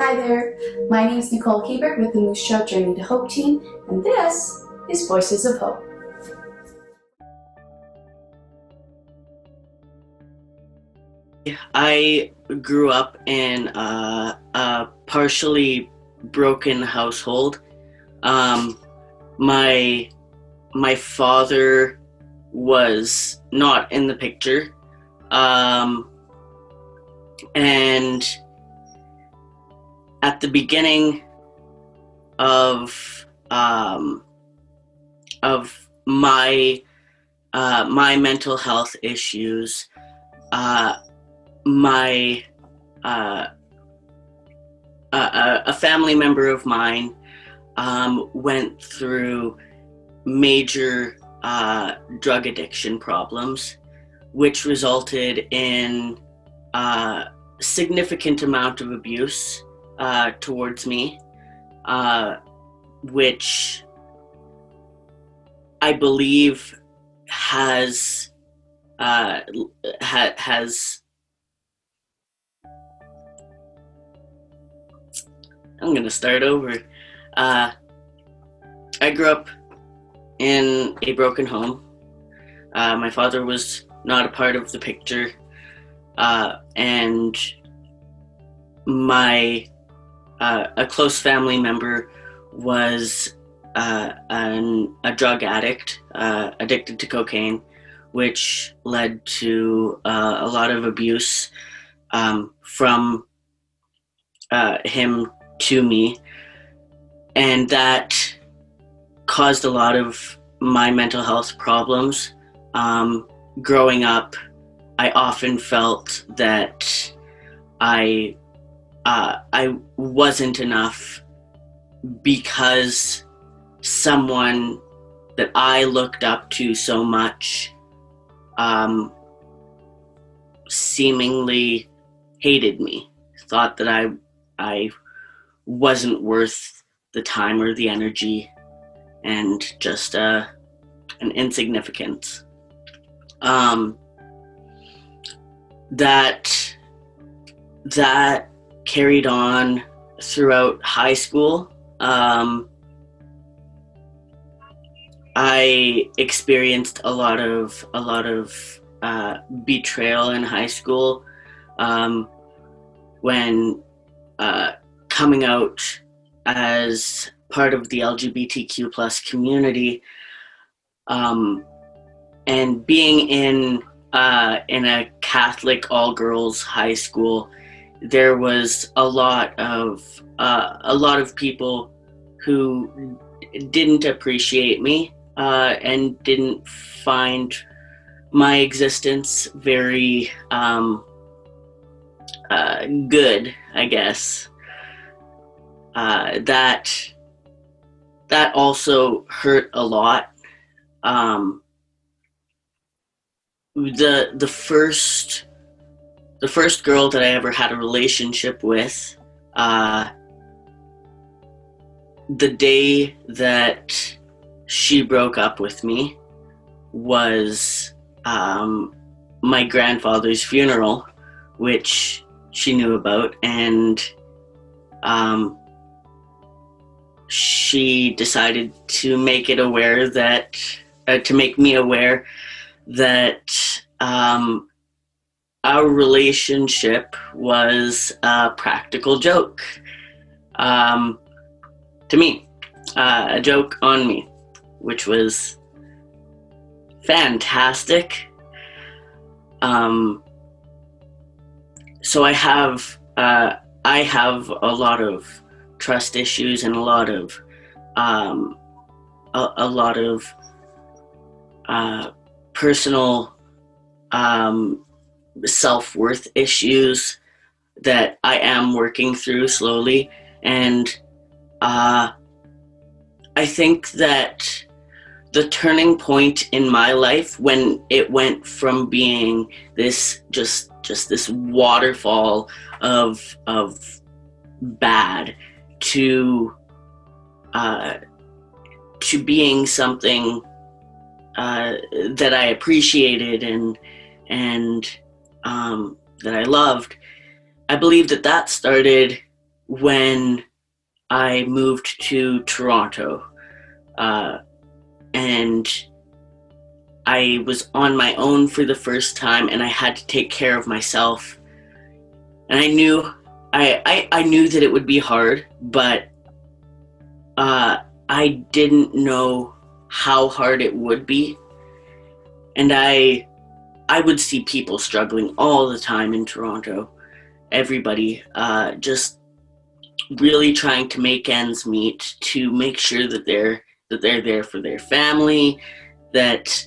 Hi there, my name is Nicole Hebert with the Moose Show Journey to Hope team, and this is Voices of Hope. I grew up in a partially broken household. Um, my my father was not in the picture, um, and at the beginning of um, my mental health issues, uh, my a family member of mine went through major drug addiction problems, which resulted in a significant amount of abuse towards me, which I believe has has I'm going to start over. I grew up in a broken home. My father was not a part of the picture, and my a close family member was a drug addict, addicted to cocaine, which led to a lot of abuse from him to me, and that caused a lot of my mental health problems. Growing up, I often felt that I wasn't enough because someone that I looked up to so much seemingly hated me, thought that I wasn't worth the time or the energy, and just an insignificance. That carried on throughout high school. I experienced a lot of betrayal in high school when coming out as part of the LGBTQ plus community, and being in a Catholic all girls high school. There was a lot of people who didn't appreciate me and didn't find my existence very good, I guess. That also hurt a lot. The first girl that I ever had a relationship with, the day that she broke up with me was my grandfather's funeral, which she knew about, and she decided to make me aware that our relationship was a practical joke to me, a joke on me, which was fantastic. So I have a lot of trust issues and a lot of personal self-worth issues that I am working through slowly, and I think that the turning point in my life, when it went from being this just this waterfall of bad to being something that I appreciated and that I loved, I believe that started when I moved to Toronto, and I was on my own for the first time, and I had to take care of myself. And I knew that it would be hard, but I didn't know how hard it would be. And I would see people struggling all the time in Toronto. Everybody just really trying to make ends meet, to make sure that they're there for their family, that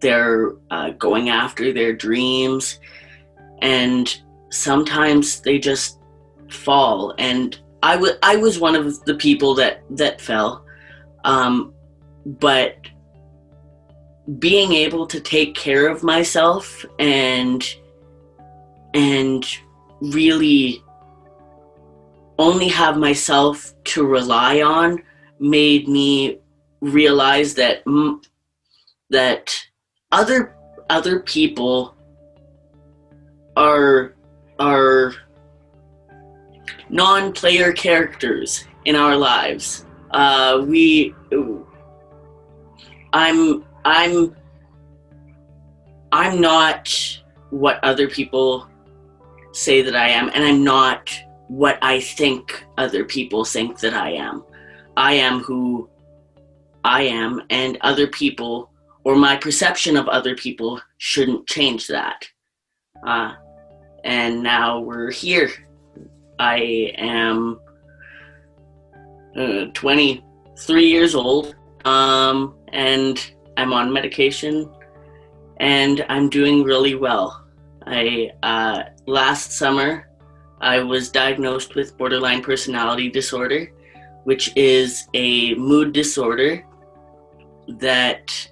they're going after their dreams, and sometimes they just fall. And I was one of the people that fell, but being able to take care of myself and really only have myself to rely on made me realize that other people are non-player characters in our lives. I'm not what other people say that I am, and I'm not what I think other people think that I am. I am who I am, and other people, or my perception of other people, shouldn't change that. And now we're here. I am 23 years old, and I'm on medication, and I'm doing really well. Last summer, I was diagnosed with borderline personality disorder, which is a mood disorder that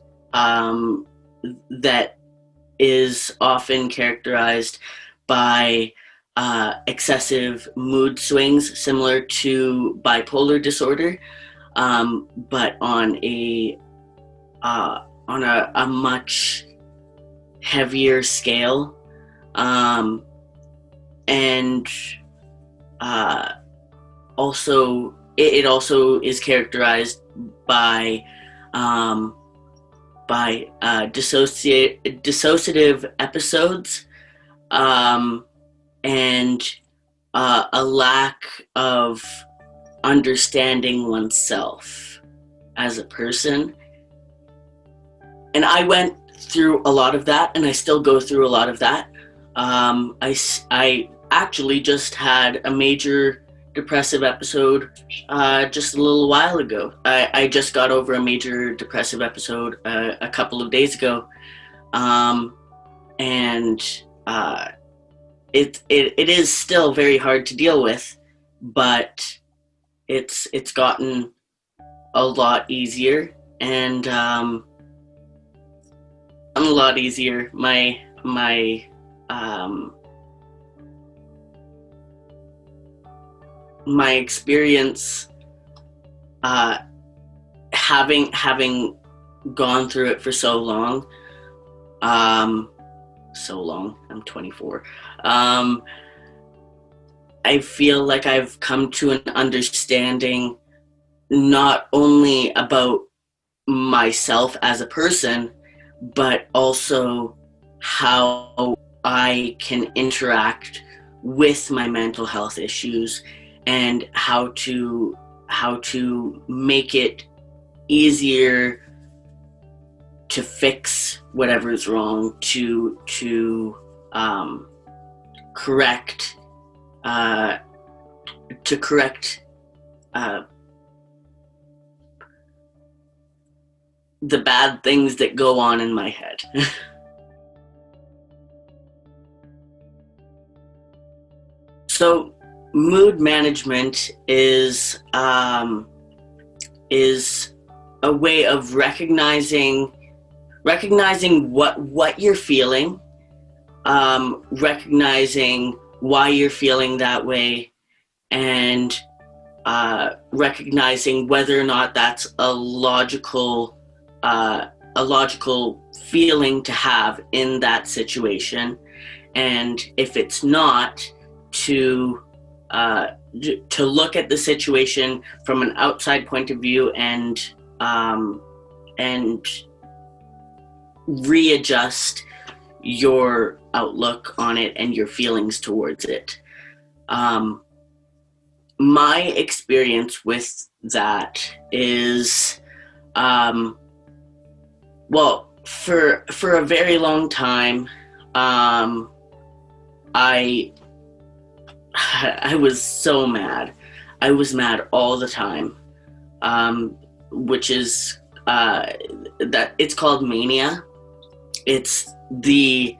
is often characterized by excessive mood swings, similar to bipolar disorder, but on a much heavier scale, and also it also is characterized by dissociative episodes, and a lack of understanding oneself as a person. And I went through a lot of that, and I still go through a lot of that. I actually just had a major depressive episode just a little while ago. I just got over a major depressive episode a couple of days ago, and it is still very hard to deal with, but it's gotten a lot easier, and a lot easier. My experience, having gone through it for so long, I'm 24. I feel like I've come to an understanding not only about myself as a person, but also how I can interact with my mental health issues, and how to make it easier to fix whatever's wrong, to correct the bad things that go on in my head. So mood management is a way of recognizing what you're feeling, recognizing why you're feeling that way, and recognizing whether or not that's a logical feeling to have in that situation, and if it's not, to to look at the situation from an outside point of view and readjust your outlook on it and your feelings towards it. My experience with that is, well, for a very long time, I was so mad. I was mad all the time, which is that it's called mania. It's the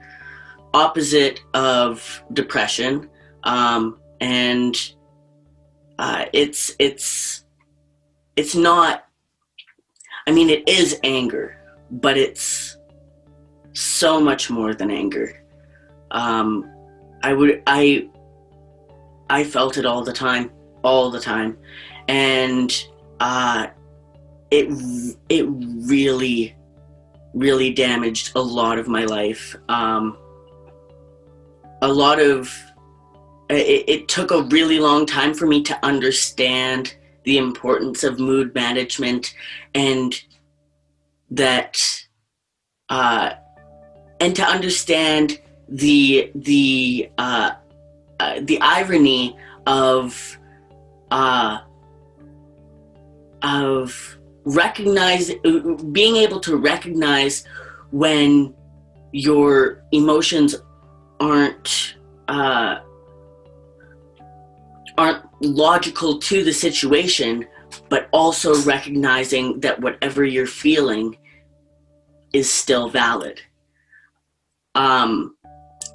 opposite of depression, and it's not. I mean, it is anger, but it's so much more than anger. I felt it all the time, and it really damaged a lot of my life. It took a really long time for me to understand the importance of mood management, and that and to understand the irony of being able to recognize when your emotions aren't logical to the situation, but also recognizing that whatever you're feeling is still valid.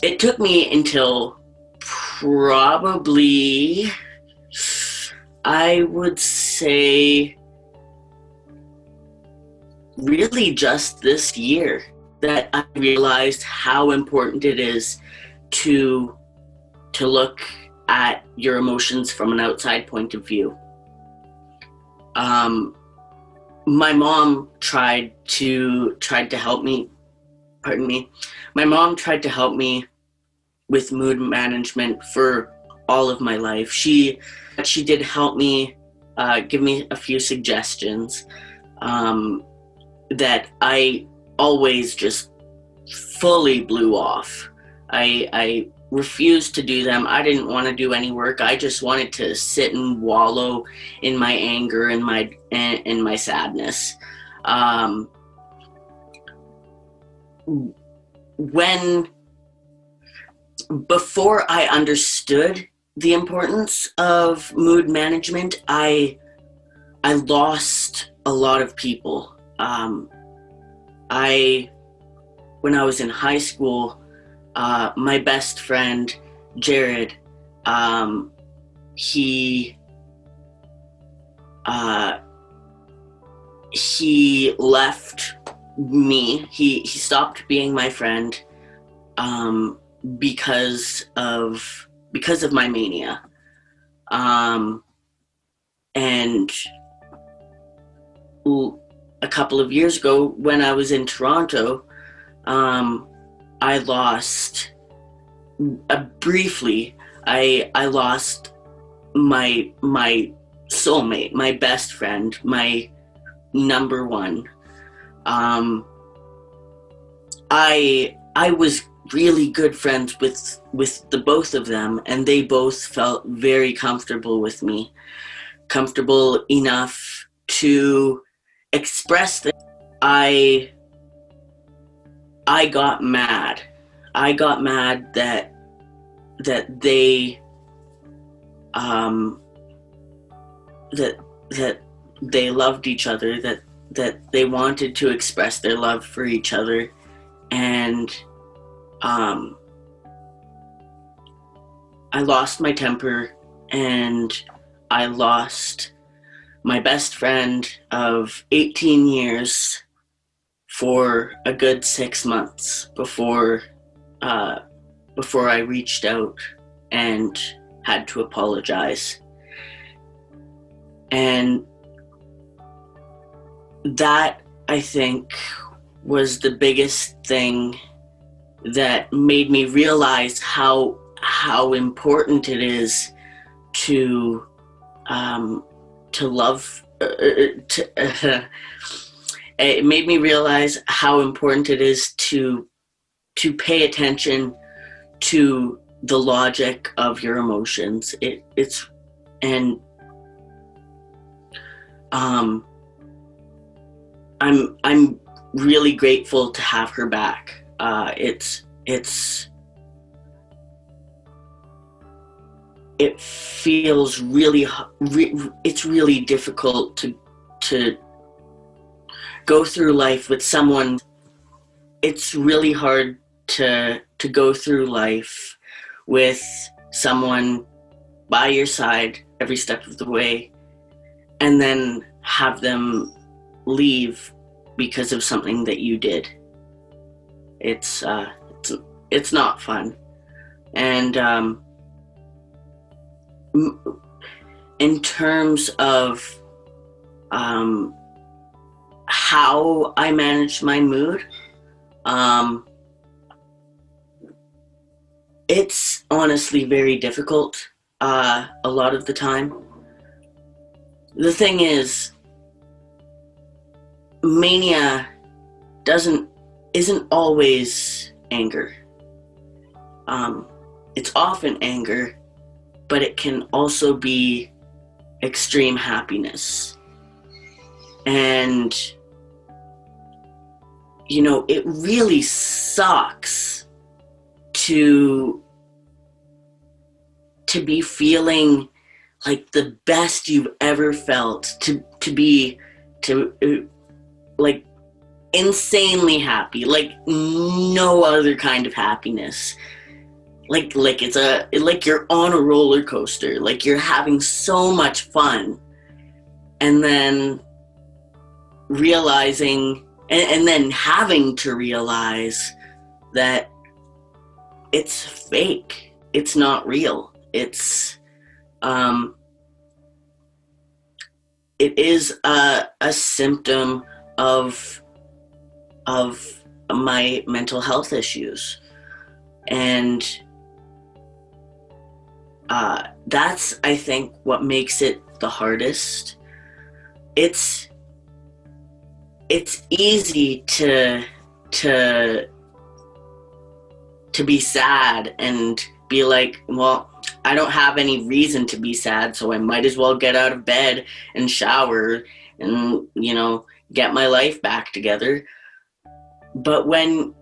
It took me until probably, I would say, really just this year that I realized how important it is to look at your emotions from an outside point of view. My mom tried to help me. Pardon me. My mom tried to help me with mood management for all of my life. She did help me, give me a few suggestions that I always just fully blew off. I refused to do them. I didn't want to do any work. I just wanted to sit and wallow in my anger and my sadness. Before I understood the importance of mood management, I lost a lot of people. When I was in high school, my best friend, Jared, he left me. He stopped being my friend because of my mania. And a couple of years ago, when I was in Toronto, I lost briefly. I lost my soulmate, my best friend, my number one. I was really good friends with the both of them, and they both felt very comfortable with me, comfortable enough to express that. I got mad. I got mad that they that they loved each other, that they wanted to express their love for each other, and I lost my temper, and I lost my best friend of 18 years for a good 6 months before I reached out and had to apologize. And that, I think, was the biggest thing that made me realize how important it is to love. It made me realize how important it is to pay attention to the logic of your emotions. I'm really grateful to have her back. It feels really it's really difficult to go through life with someone. It's really hard to go through life with someone by your side every step of the way, and then have them leave because of something that you did. It's not fun. And in terms of how I manage my mood, it's honestly very difficult a lot of the time. The thing is, mania isn't always anger. It's often anger, but it can also be extreme happiness. And, it really sucks to be feeling like the best you've ever felt, to be like insanely happy, like no other kind of happiness. Like you're on a roller coaster, like you're having so much fun, and then realizing and then having to realize that it's fake. It's not real. It is a symptom of my mental health issues. And that's, I think, what makes it the hardest. It's easy to be sad and be like, well, I don't have any reason to be sad, so I might as well get out of bed and shower and, get my life back together. But when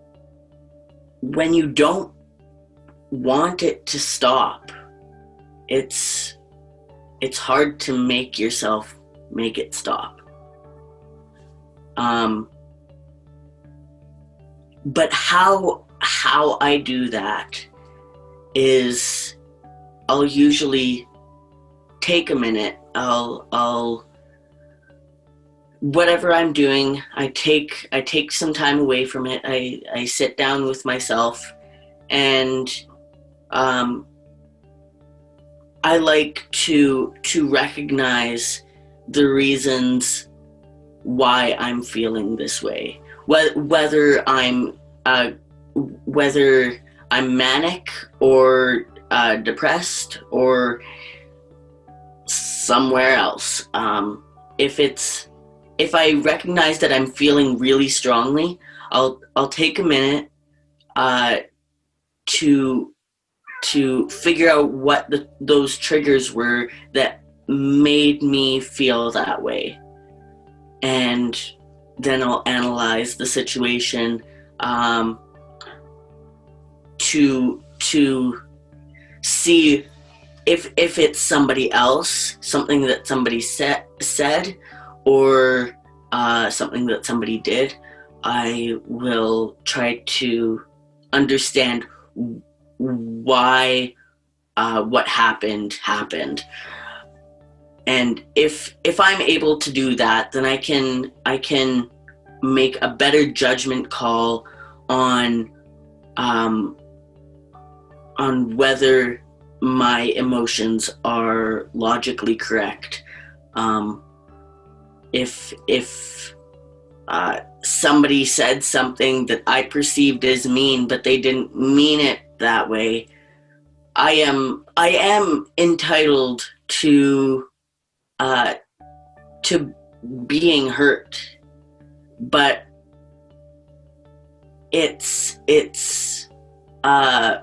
you don't want it to stop, it's hard to make yourself make it stop. But how I do that is I'll usually take a minute. I'll whatever I'm doing, I take some time away from it. I sit down with myself, and I like to recognize the reasons why I'm feeling this way. Whether I'm manic or depressed or somewhere else. If I recognize that I'm feeling really strongly, I'll take a minute to figure out what those triggers were that made me feel that way, and then I'll analyze the situation to see if it's somebody else, something that somebody said, or something that somebody did. I will try to understand why what happened. And if I'm able to do that, then I can make a better judgment call on whether my emotions are logically correct. If somebody said something that I perceived as mean, but they didn't mean it that way, I am entitled uh, to being hurt, but uh,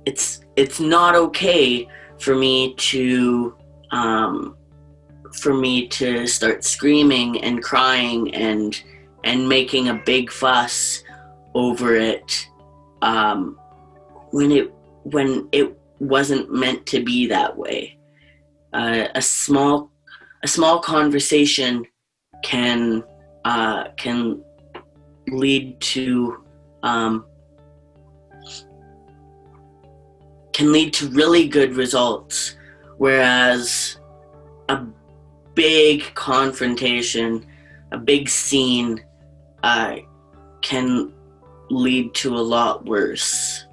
it's not okay for me to start screaming and crying and making a big fuss over it, when it wasn't meant to be that way. A small conversation can lead to really good results, whereas a big confrontation, a big scene, can lead to a lot worse.